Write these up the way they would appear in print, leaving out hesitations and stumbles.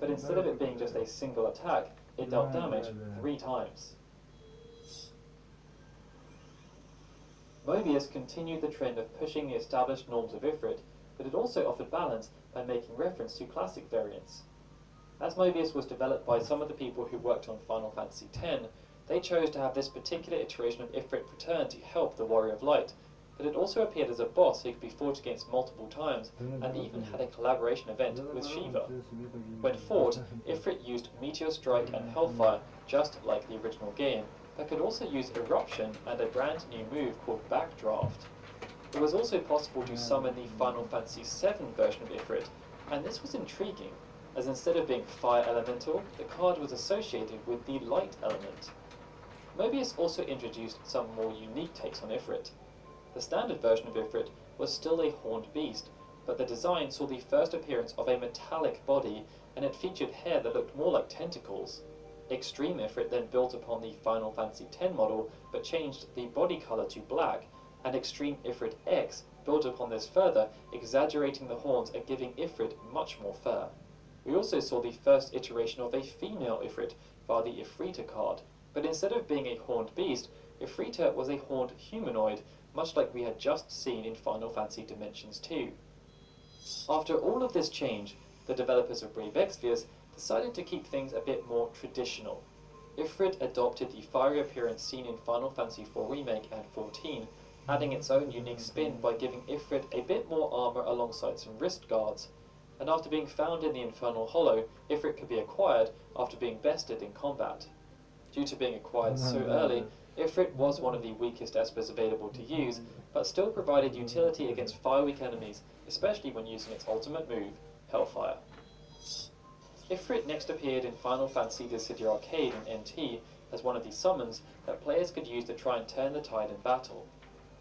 but instead of it being just a single attack, it dealt damage 3 times. Mobius continued the trend of pushing the established norms of Ifrit, but it also offered balance by making reference to classic variants. As Mobius was developed by some of the people who worked on Final Fantasy X, they chose to have this particular iteration of Ifrit return to help the Warrior of Light, but it also appeared as a boss who could be fought against multiple times, and even had a collaboration event with Shiva. When fought, Ifrit used Meteor Strike and Hellfire, just like the original game, but could also use Eruption and a brand new move called Backdraft. It was also possible to summon the Final Fantasy VII version of Ifrit, and this was intriguing, as instead of being Fire Elemental, the card was associated with the Light element. Mobius also introduced some more unique takes on Ifrit. The standard version of Ifrit was still a horned beast, but the design saw the first appearance of a metallic body, and it featured hair that looked more like tentacles. Extreme Ifrit then built upon the Final Fantasy X model, but changed the body color to black, and Extreme Ifrit X built upon this further, exaggerating the horns and giving Ifrit much more fur. We also saw the first iteration of a female Ifrit via the Ifrita card, but instead of being a horned beast, Ifrita was a horned humanoid, much like we had just seen in Final Fantasy Dimensions 2. After all of this change, the developers of Brave Exvius decided to keep things a bit more traditional. Ifrit adopted the fiery appearance seen in Final Fantasy IV Remake and 14, adding its own unique spin by giving Ifrit a bit more armor alongside some wrist guards. And after being found in the Infernal Hollow, Ifrit could be acquired after being bested in combat. Due to being acquired so early, Ifrit was one of the weakest espers available to use, but still provided utility against fire-weak enemies, especially when using its ultimate move, Hellfire. Ifrit next appeared in Final Fantasy Dissidia Arcade and NT as one of the summons that players could use to try and turn the tide in battle.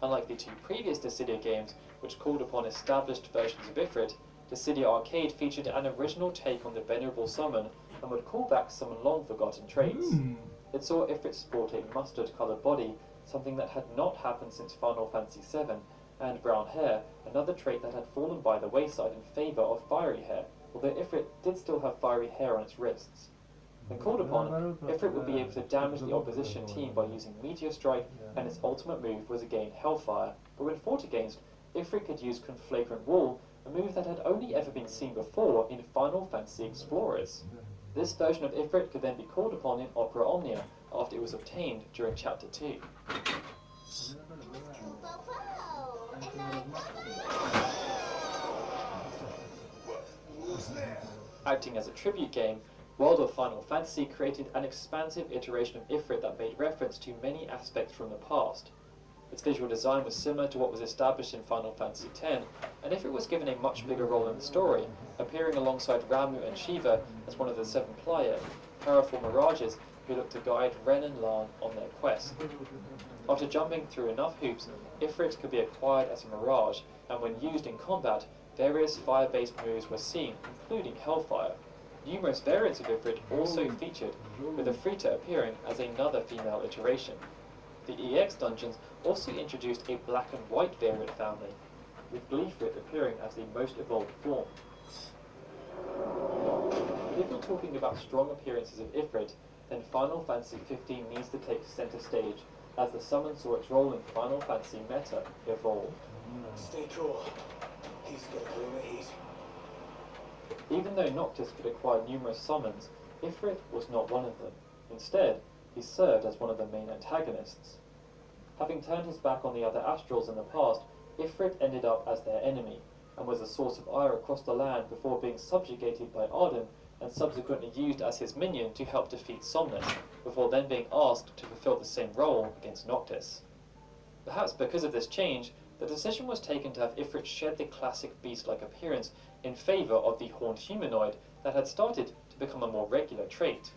Unlike the 2 previous Dissidia games, which called upon established versions of Ifrit, Dissidia Arcade featured an original take on the venerable summon and would call back some long-forgotten traits. It saw Ifrit sport a mustard-coloured body, something that had not happened since Final Fantasy VII, and brown hair, another trait that had fallen by the wayside in favour of fiery hair, although Ifrit did still have fiery hair on its wrists. When called upon, Ifrit would be able to damage the opposition team by using Meteor Strike, and its ultimate move was again Hellfire, but when fought against, Ifrit could use Conflagrant Wall, a move that had only ever been seen before in Final Fantasy Explorers. This version of Ifrit could then be called upon in Opera Omnia, after it was obtained during Chapter 2. Acting as a tribute game, World of Final Fantasy created an expansive iteration of Ifrit that made reference to many aspects from the past. Its visual design was similar to what was established in Final Fantasy X, and Ifrit was given a much bigger role in the story, appearing alongside Ramuh and Shiva as one of the 7 Playa, powerful mirages who looked to guide Ren and Lan on their quest. After jumping through enough hoops, Ifrit could be acquired as a mirage, and when used in combat, various fire-based moves were seen, including Hellfire. Numerous variants of Ifrit also featured, with Ifrita appearing as another female iteration. The EX dungeons also introduced a black and white variant family, with Gleefrit appearing as the most evolved form. But if we're talking about strong appearances of Ifrit, then Final Fantasy XV needs to take center stage, as the summon saw its role in Final Fantasy meta evolve. Stay cool. He's gonna bring the heat. Even though Noctis could acquire numerous summons, Ifrit was not one of them. Instead, he served as one of the main antagonists. Having turned his back on the other Astrals in the past, Ifrit ended up as their enemy, and was a source of ire across the land before being subjugated by Arden, and subsequently used as his minion to help defeat Somnus, before then being asked to fulfill the same role against Noctis. Perhaps because of this change, the decision was taken to have Ifrit shed the classic beast-like appearance in favour of the horned humanoid that had started to become a more regular trait.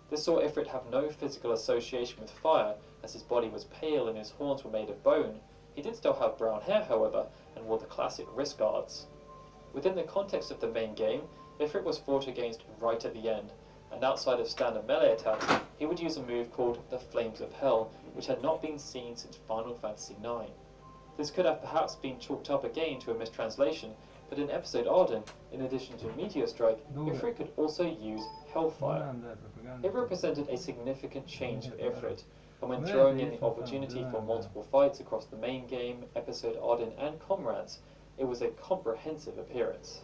This saw Ifrit have no physical association with fire, as his body was pale and his horns were made of bone. He did still have brown hair, however, and wore the classic wrist guards. Within the context of the main game, Ifrit was fought against right at the end, and outside of standard melee attacks, he would use a move called the Flames of Hell, which had not been seen since Final Fantasy IX. This could have perhaps been chalked up again to a mistranslation, But in episode Arden, in addition to Meteor Strike, Ifrit could also use Hellfire. It represented a significant change for Ifrit, and when throwing in the opportunity for multiple fights across the main game, episode Arden and Comrades, it was a comprehensive appearance.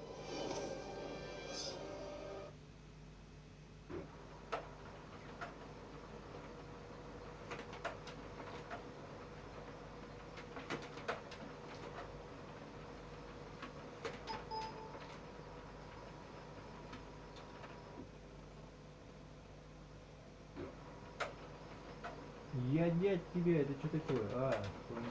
Я дядь тебе, это что такое? А, понял.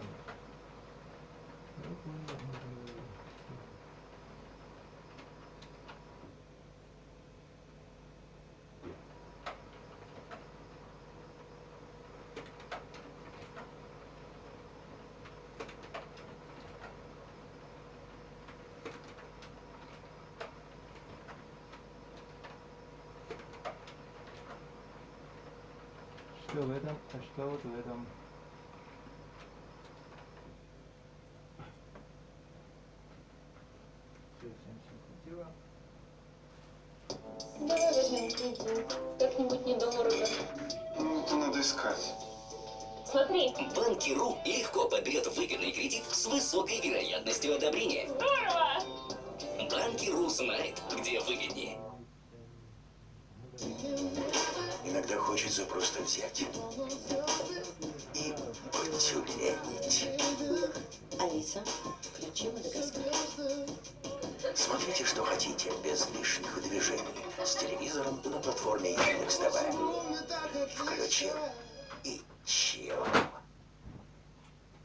Что в этом? А что вот в этом? Все, всем хватило. Давай возьмем кредит. Как-нибудь недорого. Ну, это надо искать. Смотри. Банки.ру легко подберет выгодный кредит с высокой вероятностью одобрения. Здорово! Банки.ру знает, где выгоднее. Иногда хочется просто взять и потюленить. Алиса, включи Мадагаскар. Смотрите, что хотите, без лишних движений. С телевизором на платформе Яндекс.ТВ. Включил и чил.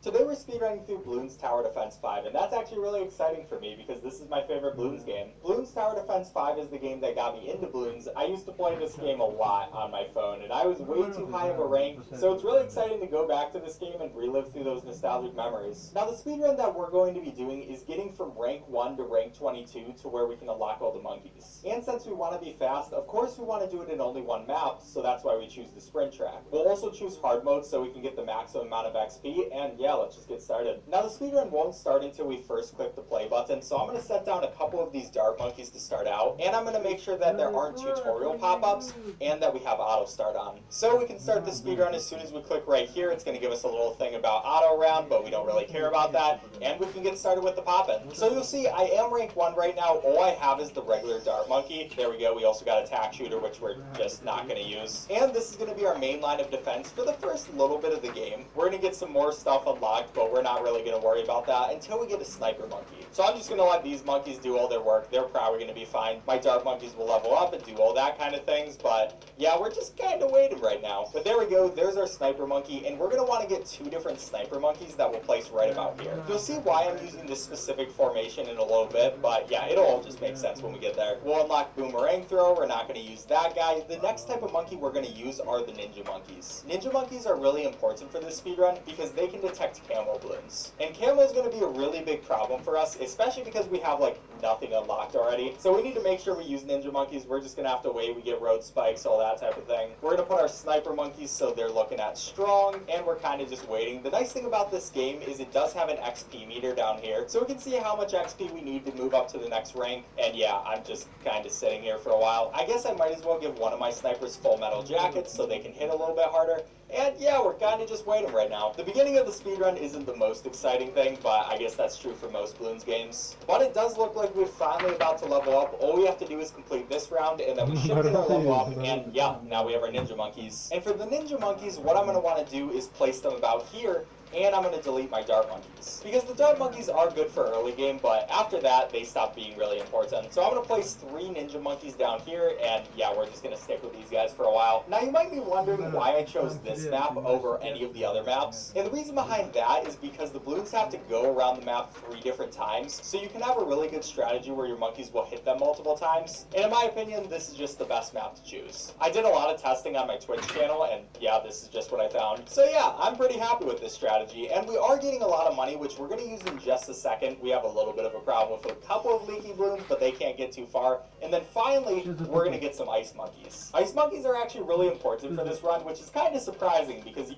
Today we're speedrunning through Bloons Tower Defense 5, and that's actually really exciting for me because this is my favorite Bloons game. Bloons Tower Defense 5 is the game that got me into Bloons. I used to play this game a lot on my phone, and I was way too high of a rank, so it's really exciting to go back to this game and relive through those nostalgic memories. Now the speedrun that we're going to be doing is getting from rank 1 to rank 22 to where we can unlock all the monkeys. And since we want to be fast, of course we want to do it in only one map, so that's why we choose the sprint track. We'll also choose hard mode so we can get the maximum amount of XP, and yeah, let's just get started. Now the speedrun won't start until we first click the play button, so I'm going to set down a couple of these dart monkeys to start out, and I'm going to make sure that there aren't tutorial pop-ups, and that we have auto start on. So we can start the speedrun as soon as we click right here. It's going to give us a little thing about auto round, but we don't really care about that, and we can get started with the poppin'. So you'll see I am rank 1 right now. All I have is the regular dart monkey. There we go. We also got attack shooter, which we're just not going to use. And this is going to be our main line of defense for the first little bit of the game. We're going to get some more stuff unlocked, but we're not really going to worry about that until we get a sniper monkey. So I'm just going to let these monkeys do all their work. They're probably going to be fine. My dart monkeys will level up and do all that kind of things, but yeah, we're just kind of waiting right now. But there we go. There's our sniper monkey, and we're going to want to get 2 different sniper monkeys that we'll place right about here. You'll see why I'm using this specific formation in a little bit, but yeah, it'll all just make sense when we get there. We'll unlock boomerang throw. We're not going to use that guy. The next type of monkey we're going to use are the ninja monkeys. Ninja monkeys are really important for this speedrun because they can detect camo balloons. And camo is going to be a really big problem for us, especially because we have like nothing unlocked already. So we need to make sure we use ninja monkeys. We're just going to have to wait. We get road spikes, all that type of thing. We're going to put our sniper monkeys so they're looking at strong, and we're kind of just waiting. The nice thing about this game is it does have an XP meter down here, so we can see how much XP we need to move up to the next rank. And yeah, I'm just kind of sitting here for a while. I guess I might as well give one of my snipers full metal jackets so they can hit a little bit harder. And yeah, we're kind of just waiting right now. The beginning of the speedrun isn't the most exciting thing, but I guess that's true for most Bloons games. But it does look like we're finally about to level up. All we have to do is complete this round, and then we should get our level up, and yeah, now we have our ninja monkeys. And for the ninja monkeys, what I'm going to want to do is place them about here, and I'm going to delete my dart monkeys. Because the dart monkeys are good for early game, but after that, they stop being really important. So I'm going to place 3 ninja monkeys down here, and yeah, we're just going to stick with these guys for a while. Now, you might be wondering why I chose this map over any of the other maps. And the reason behind that is because the Bloons have to go around the map 3 different times, so you can have a really good strategy where your monkeys will hit them multiple times. And in my opinion, this is just the best map to choose. I did a lot of testing on my Twitch channel, and yeah, this is just what I found. So yeah, I'm pretty happy with this strategy. And we are getting a lot of money, which we're going to use in just a second. We have a little bit of a problem with a couple of leaky balloons, but they can't get too far. And then finally, we're going to get some ice monkeys. Ice monkeys are actually really important for this run, which is kind of surprising because...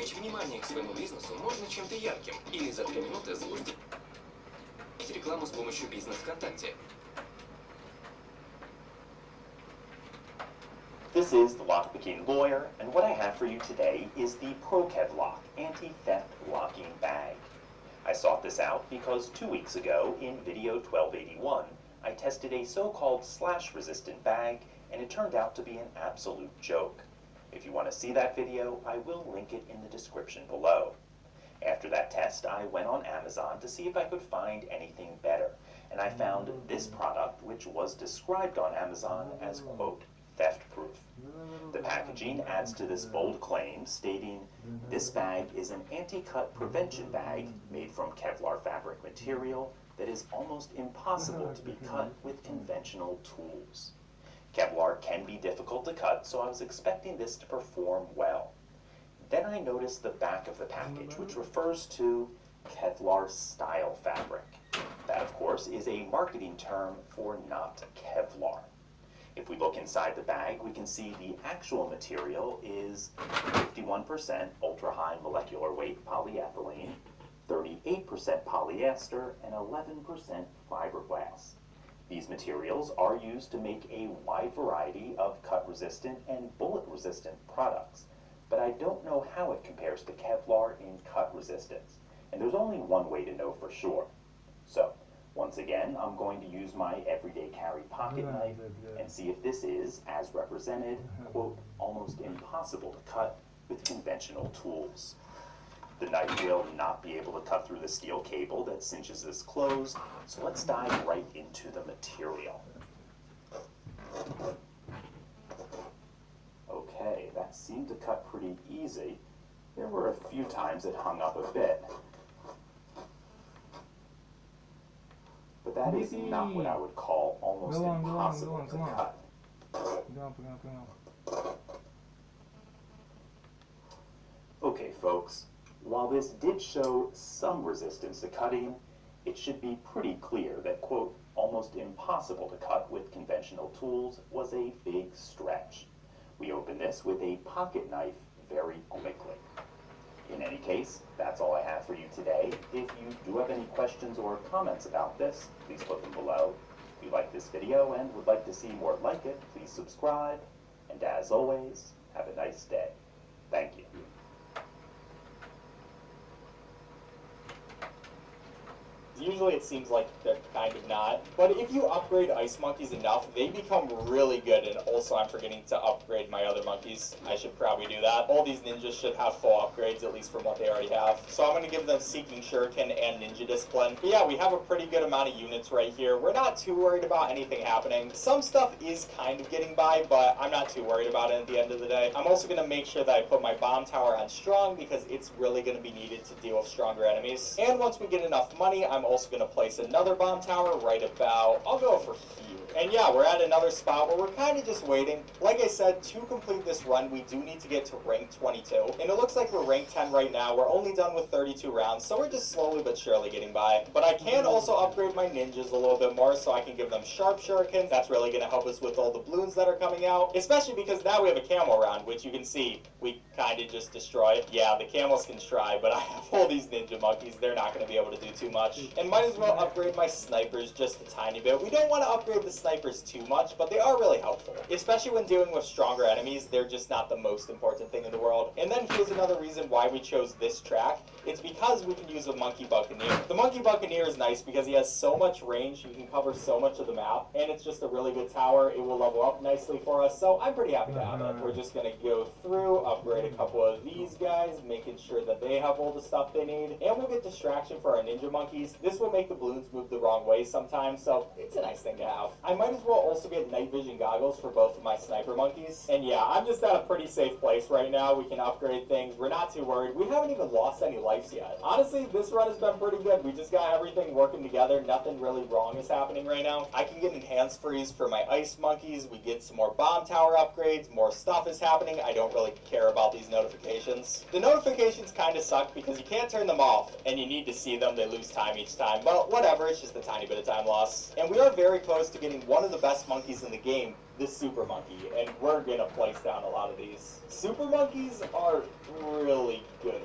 привлечь внимание к своему бизнесу можно чем-то ярким или за 3 минуты запустить рекламу с помощью бизнес ВКонтакте. This is the Lock Bikini Lawyer, and what I have for you today is the ProKevLock Anti-Theft Locking Bag. I sought this out because 2 weeks ago in video 1281, I tested a so-called slash-resistant bag, and it turned out to be an absolute joke. If you want to see that video, I will link it in the description below. After that test, I went on Amazon to see if I could find anything better, and I found this product, which was described on Amazon as, quote, theft-proof. The packaging adds to this bold claim, stating, this bag is an anti-cut prevention bag made from Kevlar fabric material that is almost impossible to be cut with conventional tools. Kevlar can be difficult to cut, so I was expecting this to perform well. Then I noticed the back of the package, which refers to Kevlar style fabric. That, of course, is a marketing term for not Kevlar. If we look inside the bag, we can see the actual material is 51% ultra-high molecular weight polyethylene, 38% polyester, and 11% fiberglass. These materials are used to make a wide variety of cut-resistant and bullet-resistant products, but I don't know how it compares to Kevlar in cut resistance, and there's only one way to know for sure. So, once again, I'm going to use my everyday carry pocket knife and see if this is, as represented, quote, almost impossible to cut with conventional tools. The knife will not be able to cut through the steel cable that cinches this closed, so let's dive right into the material. Okay, that seemed to cut pretty easy. There were a few times it hung up a bit. But that is not what I would call almost impossible to cut. Okay, folks, while this did show some resistance to cutting, it should be pretty clear that, quote, almost impossible to cut with conventional tools was a big stretch. We opened this with a pocket knife very quickly. In any case, that's all I have for you today. If you do have any questions or comments about this, please put them below. If you like this video and would like to see more like it, please subscribe. And as always, have a nice day. Thank you. Usually it seems like they're kind of not. But if you upgrade ice monkeys enough, they become really good. And also I'm forgetting to upgrade my other monkeys. I should probably do that. All these ninjas should have full upgrades, at least from what they already have. So I'm going to give them Seeking Shuriken and Ninja Discipline. But yeah, we have a pretty good amount of units right here. We're not too worried about anything happening. Some stuff is kind of getting by, but I'm not too worried about it at the end of the day. I'm also going to make sure that I put my bomb tower on strong because it's really going to be needed to deal with stronger enemies. And once we get enough money, I'm also going to place another bomb tower right about, I'll go for here. And yeah, we're at another spot where we're kind of just waiting. Like I said, to complete this run, we do need to get to rank 22. And it looks like we're rank 10 right now. We're only done with 32 rounds, so we're just slowly but surely getting by. But I can also upgrade my ninjas a little bit more so I can give them sharp shurikens. That's really going to help us with all the balloons that are coming out. Especially because now we have a camo round, which you can see we kind of just destroy. Yeah, the camels can try, but I have all these ninja monkeys. They're not going to be able to do too much. And might as well upgrade my snipers just a tiny bit. We don't want to upgrade the snipers too much, but they are really helpful. Especially when dealing with stronger enemies, they're just not the most important thing in the world. And then here's another reason why we chose this track. It's because we can use a Monkey Buccaneer. The Monkey Buccaneer is nice because he has so much range, he can cover so much of the map, and it's just a really good tower. It will level up nicely for us, so I'm pretty happy to have it. We're just going to go through, upgrade a couple of these guys, making sure that they have all the stuff they need, and we'll get distraction for our ninja monkeys. This will make the balloons move the wrong way sometimes, so it's a nice thing to have. I might as well also get night vision goggles for both of my sniper monkeys. And yeah, I'm just at a pretty safe place right now. We can upgrade things. We're not too worried. We haven't even lost any lives yet. Honestly, this run has been pretty good. We just got everything working together. Nothing really wrong is happening right now. I can get enhanced freeze for my ice monkeys. We get some more bomb tower upgrades. More stuff is happening. I don't really care about these notifications. The notifications kind of suck because you can't turn them off and you need to see them. They lose time each time. But whatever, it's just a tiny bit of time loss. And we are very close to getting one of the best monkeys in the game, the Super Monkey, and we're gonna place down a lot of these. Super Monkeys are really good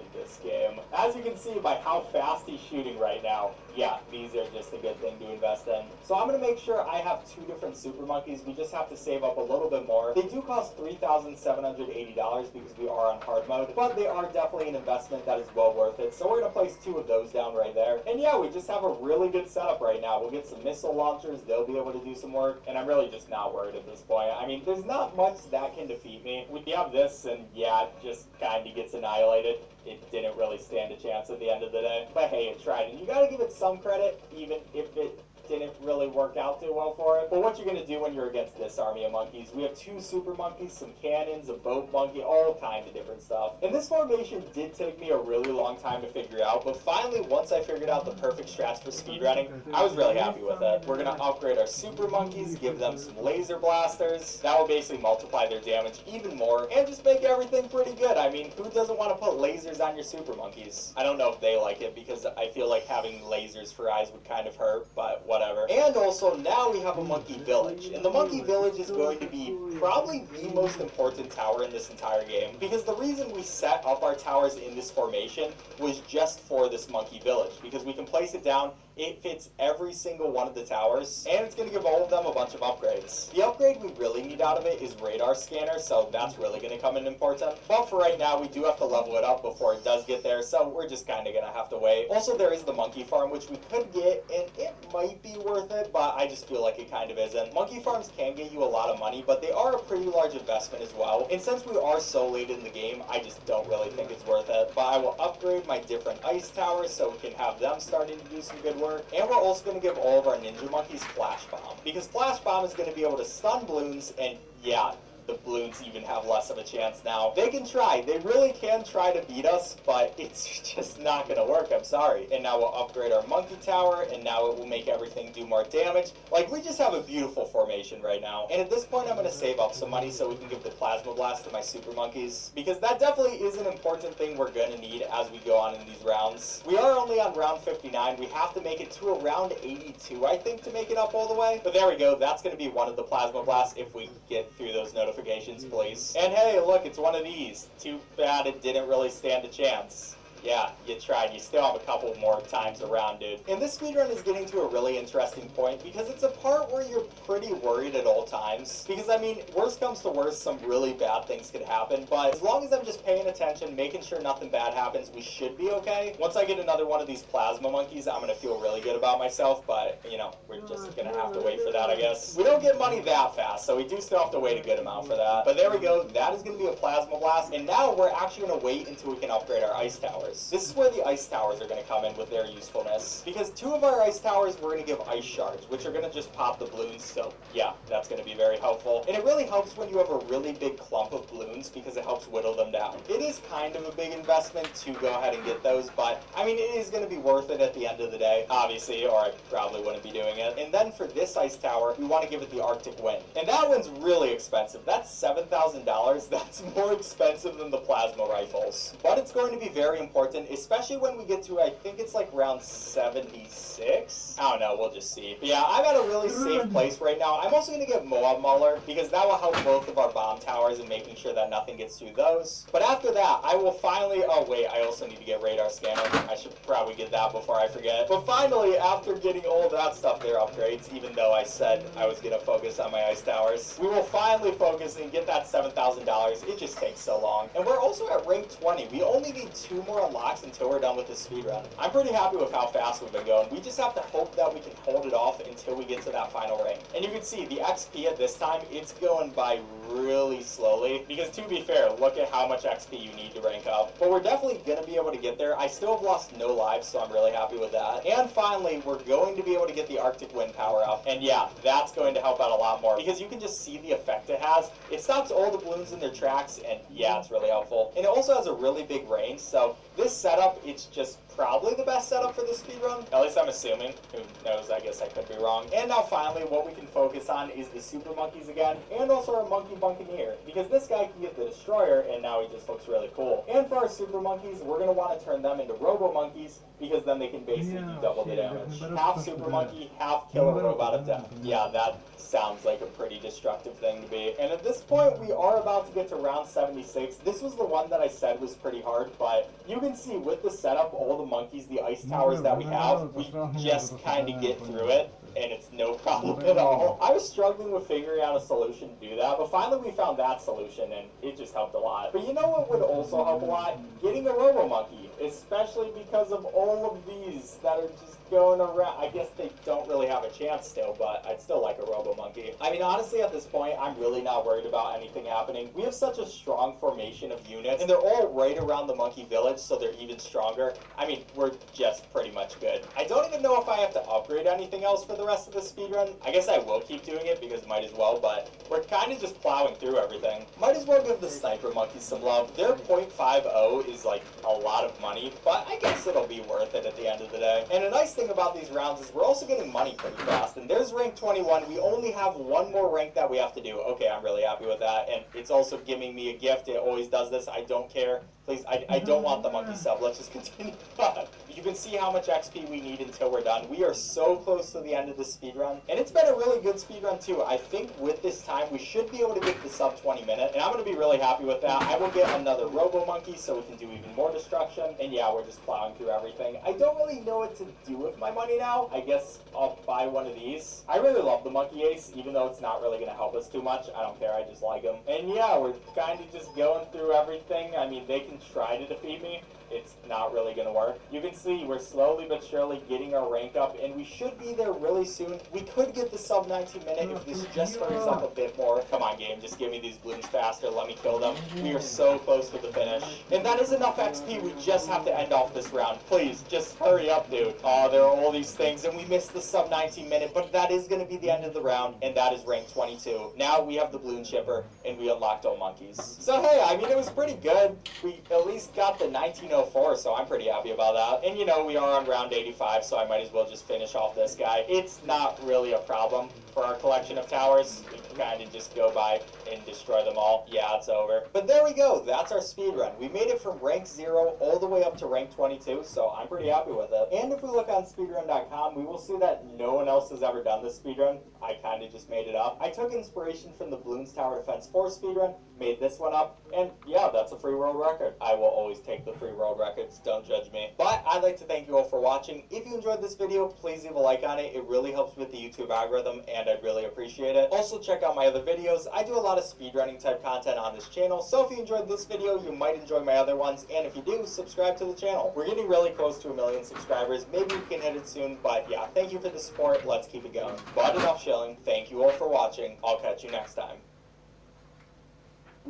you can see by how fast he's shooting right now, yeah, these are just a good thing to invest in. So I'm going to make sure I have 2 different super monkeys. We just have to save up a little bit more. They do cost $3,780 because we are on hard mode, but they are definitely an investment that is well worth it. So we're going to place 2 of those down right there. And yeah, we just have a really good setup right now. We'll get some missile launchers. They'll be able to do some work. And I'm really just not worried at this point. I mean, there's not much that can defeat me. We have this, and yeah, it just kind of gets annihilated. It didn't really stand a chance at the end of the day. But hey, it tried. And you got to give it some credit, even if it didn't really work out too well for it. But what you're going to do when you're against this army of monkeys, we have 2 super monkeys, some cannons, a boat monkey, all kinds of different stuff. And this formation did take me a really long time to figure out, but finally, once I figured out the perfect strats for speedrunning, I was really happy with it. We're going to upgrade our super monkeys, give them some laser blasters. That will basically multiply their damage even more, and just make everything pretty good. I mean, who doesn't want to put lasers on your super monkeys? I don't know if they like it, because I feel like having lasers for eyes would kind of hurt, but whatever. And also, now we have a monkey village. And the monkey village is going to be probably the most important tower in this entire game. Because the reason we set up our towers in this formation was just for this monkey village. Because we can place it down, it fits every single one of the towers, and it's going to give all of them a bunch of upgrades. The upgrade we really need out of it is radar scanner, so that's really going to come in important. But for right now, we do have to level it up before it does get there, so we're just kind of going to have to wait. Also, there is the monkey farm, which we could get, and it might be worth it, but I just feel like it kind of isn't. Monkey farms can get you a lot of money, but they are a pretty large investment as well. And since we are so late in the game, I just don't really think it's worth it. But I will upgrade my different ice towers so we can have them starting to do some good work. And we're also going to give all of our ninja monkeys Flash Bomb, because Flash Bomb is going to be able to stun balloons, and yeah, the balloons even have less of a chance now. They can try. They really can try to beat us, but it's just not going to work. I'm sorry. And now we'll upgrade our monkey tower, and now it will make everything do more damage. Like, we just have a beautiful formation right now. And at this point, I'm going to save up some money so we can give the plasma blast to my super monkeys, because that definitely is an important thing we're going to need as we go on in these rounds. We are only on round 59. We have to make it to around 82, I think, to make it up all the way. But there we go. That's going to be one of the plasma blasts if we get through those notifications, please. And hey, look, it's one of these. Too bad it didn't really stand a chance. Yeah, you tried. You still have a couple more times around, dude. And this speedrun is getting to a really interesting point because it's a part where you're pretty worried at all times. Because, I mean, worst comes to worst, some really bad things could happen. But as long as I'm just paying attention, making sure nothing bad happens, we should be okay. Once I get another one of these plasma monkeys, I'm going to feel really good about myself. But, you know, we're just going to have to wait for that, I guess. We don't get money that fast, so we do still have to wait a good amount for that. But there we go. That is going to be a plasma blast. And now we're actually going to wait until we can upgrade our ice towers. This is where the ice towers are going to come in with their usefulness. Because 2 of our ice towers, we're going to give ice shards, which are going to just pop the balloons. So, yeah, that's going to be very helpful. And it really helps when you have a really big clump of balloons because it helps whittle them down. It is kind of a big investment to go ahead and get those, but, I mean, it is going to be worth it at the end of the day, obviously, or I probably wouldn't be doing it. And then for this ice tower, we want to give it the Arctic Wind. And that one's really expensive. That's $7,000. That's more expensive than the plasma rifles. But it's going to be very important, especially when we get to, I think it's like round 76? I don't know, we'll just see. But yeah, I'm at a really safe place right now. I'm also going to get Moab Muller, because that will help both of our bomb towers and making sure that nothing gets through those. But after that, I will finally, oh wait, I also need to get radar scanner. I should probably get that before I forget. But finally, after getting all that stuff there upgrades, even though I said I was going to focus on my ice towers, we will finally focus and get that $7,000. It just takes so long. And we're also at rank 20. We only need 2 more unlocks until we're done with this speedrun. I'm pretty happy with how fast we've been going. We just have to hope that we can hold it off until we get to that final rank. And you can see the XP at this time, it's going by really slowly. Because to be fair, look at how much XP you need to rank up. But we're definitely going to be able to get there. I still have lost no lives, so I'm really happy with that. And finally, we're going to be able to get the Arctic Wind power up. And yeah, that's going to help out a lot more. Because you can just see the effect it has. It stops all the balloons in their tracks, and yeah, it's really helpful. And it also has a really big range, so this setup, it's just probably the best setup for this speedrun. At least I'm assuming. Who knows? I guess I could be wrong. And now finally, what we can focus on is the super monkeys again, and also our monkey buccaneer, because this guy can get the destroyer, and now he just looks really cool. And for our super monkeys, we're going to want to turn them into robo monkeys, because then they can basically do double the damage. Half super monkey, half killer robot of death. Yeah, that sounds like a pretty destructive thing to be. And at this point, we are about to get to round 76. This was the one that I said was pretty hard, but you can can see with the setup, all the monkeys, the ice towers that we have, we just kind of get through it, and it's no problem at all. I was struggling with figuring out a solution to do that, but finally we found that solution, and it just helped a lot. But you know what would also help a lot? Getting a robo-monkey, especially because of all of these that are just going around. I guess they don't really have a chance still, but I'd still like a robo-monkey. I mean, honestly, at this point, I'm really not worried about anything happening. We have such a strong formation of units, and they're all right around the monkey village, so they're even stronger. I mean, we're just pretty much good. I don't even know if I have to upgrade anything else for the rest of the speedrun. I guess I will keep doing it because might as well, but we're kind of just plowing through everything. Might as well give the sniper monkeys some love. Their 0.50 is like a lot of money, but I guess it'll be worth it at the end of the day. And a nice thing about these rounds is we're also getting money pretty fast, and there's rank 21. We only have one more rank that we have to do. Okay, I'm really happy with that, and it's also giving me a gift. It always does this. I don't care. Please, I don't want the monkey sub. Let's just continue on. You can see how much XP we need until we're done. We are so close to the end of this speedrun, and it's been a really good speedrun too. I think with this time, we should be able to get the sub 20 minute, and I'm going to be really happy with that. I will get another robo monkey so we can do even more destruction, and yeah, we're just plowing through everything. I don't really know what to do with my money now. I guess I'll buy one of these. I really love the monkey ace, even though it's not really going to help us too much. I don't care. I just like him. And yeah, we're kind of just going through everything. I mean, they can try to defeat me. It's not really going to work. You can see we're slowly but surely getting our rank up, and we should be there really soon. We could get the sub 19 minute if this just hurries up a bit more. Come on, game, just give me these balloons faster. Let me kill them. We are so close to the finish. And that is enough XP. We just have to end off this round. Please, just hurry up, dude. Oh, there are all these things, and we missed the sub 19 minute, but that is going to be the end of the round, and that is rank 22. Now we have the balloon chipper, and we unlocked all monkeys. So hey, I mean, it was pretty good. We at least got the 1904, so I'm pretty happy about that. And you know, we are on round 85, so I might as well just finish off this guy. It's not really a problem for our collection of towers. We kind of just go by and destroy them all. Yeah, it's over. But there we go. That's our speedrun. We made it from rank 0 all the way up to rank 22, so I'm pretty happy with it. And if we look on speedrun.com, we will see that no one else has ever done this speedrun. I kind of just made it up. I took inspiration from the Bloons Tower Defense 4 speedrun, made this one up, and yeah, that's a free world record. I will always take the free world records, don't judge me. But I'd like to thank you all for watching. If you enjoyed this video, please leave a like on it. It really helps with the YouTube algorithm, and I'd really appreciate it. Also, check out my other videos. I do a lot of speedrunning type content on this channel, so if you enjoyed this video, you might enjoy my other ones, and if you do, subscribe to the channel. We're getting really close to 1 million subscribers. Maybe we can hit it soon, but yeah, thank you for the support. Let's keep it going. But enough shilling. Thank you all for watching. I'll catch you next time.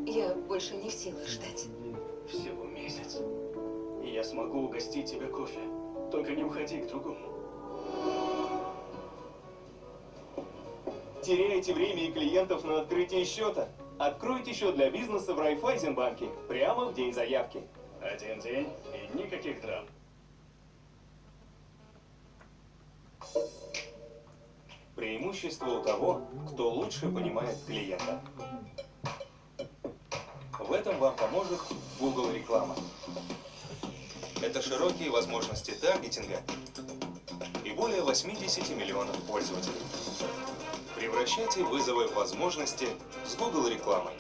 Я больше не в силах ждать. Всего месяц. И я смогу угостить тебя кофе. Только не уходи к другому. Теряете время и клиентов на открытие счета? Откройте счет для бизнеса в Райфайзенбанке прямо в день заявки. Один день и никаких драм. Преимущество у того, кто лучше понимает клиента. В этом вам поможет Google реклама. Это широкие возможности таргетинга и более 80 миллионов пользователей. Превращайте вызовы в возможности с Google рекламой.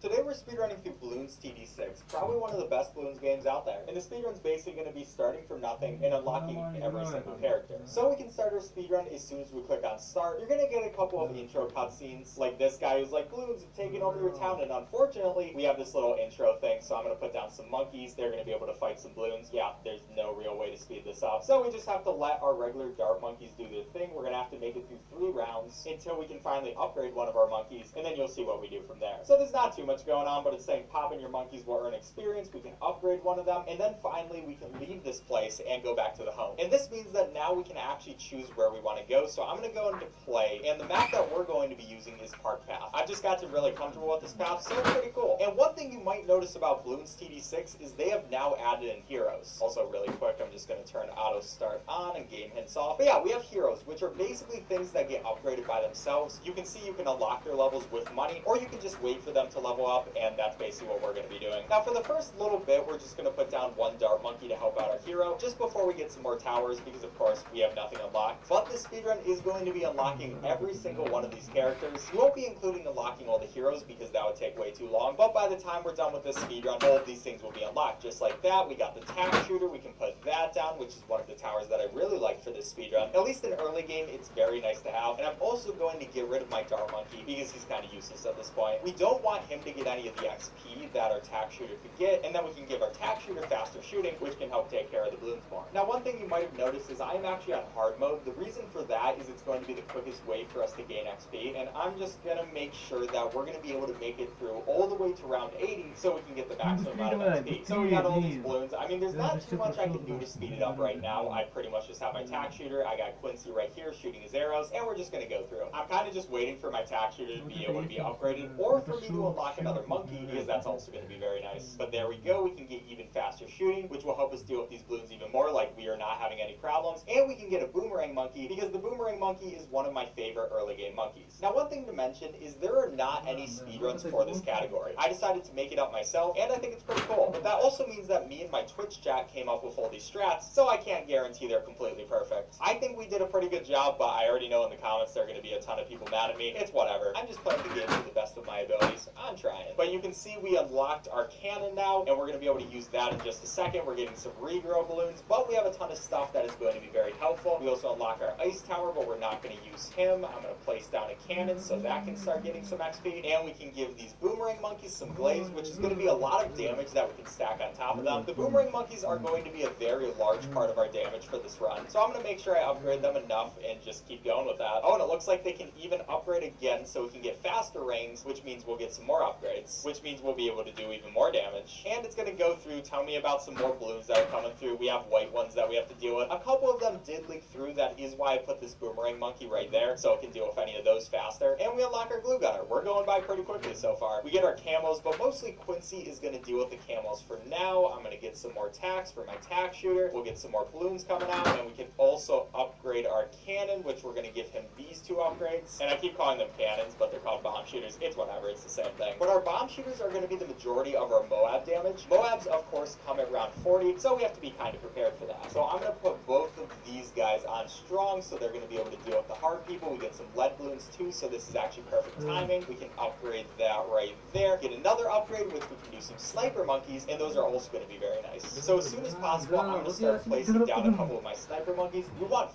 Today we're speedrunning through Bloons TD6, probably one of the best Bloons games out there. And the speedrun's basically going to be starting from nothing and unlocking every single character. So we can start our speedrun as soon as we click on start. You're going to get a couple of intro cutscenes, like this guy who's like, Bloons have taken over your town, and unfortunately we have this little intro thing, so I'm going to put down some monkeys. They're going to be able to fight some Bloons. Yeah, there's no real way to speed this up. So we just have to let our regular dart monkeys do their thing. We're going to have to make it through 3 rounds until we can finally upgrade one of our monkeys, and then you'll see what we do from there. So there's not too much much going on, but it's saying pop in your monkeys will earn experience. We can upgrade one of them, and then finally we can leave this place and go back to the home. And this means that now we can actually choose where we want to go. So I'm going to go into play, and the map that we're going to be using is Park Path. I've just got to really comfortable with this path, so it's pretty cool. And one thing you might notice about Bloons TD6 is they have now added in heroes. Also really quick, I'm just going to turn auto start on and game hints off. But yeah, we have heroes, which are basically things that get upgraded by themselves. You can see you can unlock their levels with money, or you can just wait for them to level up, and that's basically what we're going to be doing. Now for the first little bit, we're just going to put down one dart monkey to help out our hero, just before we get some more towers, because of course we have nothing unlocked. But this speedrun is going to be unlocking every single one of these characters. You won't be including unlocking all the heroes because that would take way too long, but by the time we're done with this speedrun, all of these things will be unlocked. Just like that, we got the tack shooter, we can put that down, which is one of the towers that I really like for this speedrun. At least in early game, it's very nice to have. And I'm also going to get rid of my dart monkey because he's kind of useless at this point. We don't want him to get any of the XP that our tack shooter could get, and then we can give our tack shooter faster shooting, which can help take care of the balloons more. Now one thing you might have noticed is I am actually on hard mode. The reason for that is it's going to be the quickest way for us to gain XP, and I'm just going to make sure that we're going to be able to make it through all the way to round 80 so we can get the maximum amount of XP. So we got all these balloons. I mean, there's not too much I can do to speed it up right now. I pretty much just have my tack shooter. I got Quincy right here shooting his arrows, and we're just going to go through. I'm kind of just waiting for my tack shooter to be able to be upgraded, or for me to unlock another monkey, because that's also going to be very nice. But there we go. We can get even faster shooting, which will help us deal with these balloons even more, like we are not having any problems. And we can get a boomerang monkey, because the boomerang monkey is one of my favorite early game monkeys. Now one thing to mention is there are not any speedruns for this category. I decided to make it up myself, and I think it's pretty cool. But that also means that me and my Twitch chat came up with all these strats, so I can't guarantee they're completely perfect. I think we did a pretty good job, but I already know in the comments there are going to be a ton of people mad at me. It's whatever. I'm just playing the game to the best of my abilities. I'm trying. But you can see we unlocked our cannon now, and we're going to be able to use that in just a second. We're getting some regrow balloons, but we have a ton of stuff that is going to be very helpful. We also unlock our ice tower, but we're not going to use him. I'm going to place down a cannon so that can start getting some XP, and we can give these boomerang monkeys some glaze, which is going to be a lot of damage that we can stack on top of them. The boomerang monkeys are going to be a very large part of our damage for this run, so I'm going to make sure I upgrade them enough and just keep going with that. Oh, and it looks like they can even upgrade again, so we can get faster range, which means we'll get some more upgrades, which means we'll be able to do even more damage. And it's going to go through, tell me about some more balloons that are coming through. We have white ones that we have to deal with. A couple of them did leak through. That is why I put this boomerang monkey right there, so it can deal with any of those faster. And we unlock our glue gunner. We're going by pretty quickly so far. We get our camos, but mostly Quincy is going to deal with the camos for now. I'm going to get some more tacks for my tack shooter. We'll get some more balloons coming out, and we can also upgrade our cannon, which we're going to give him these two upgrades. And I keep calling them cannons, but they're called bomb shooters. It's whatever, it's the same thing. But our bomb shooters are going to be the majority of our Moab damage. Moabs, of course, come at round 40, so we have to be kind of prepared for that. So I'm going to put both of these guys on strong, so they're going to be able to deal with the hard people. We get some lead balloons too, so this is actually perfect timing. We can upgrade that right there. Get another upgrade, which we can do some sniper monkeys, and those are also going to be very nice. So as soon as possible, I'm going to start placing down a couple of my sniper monkeys. We want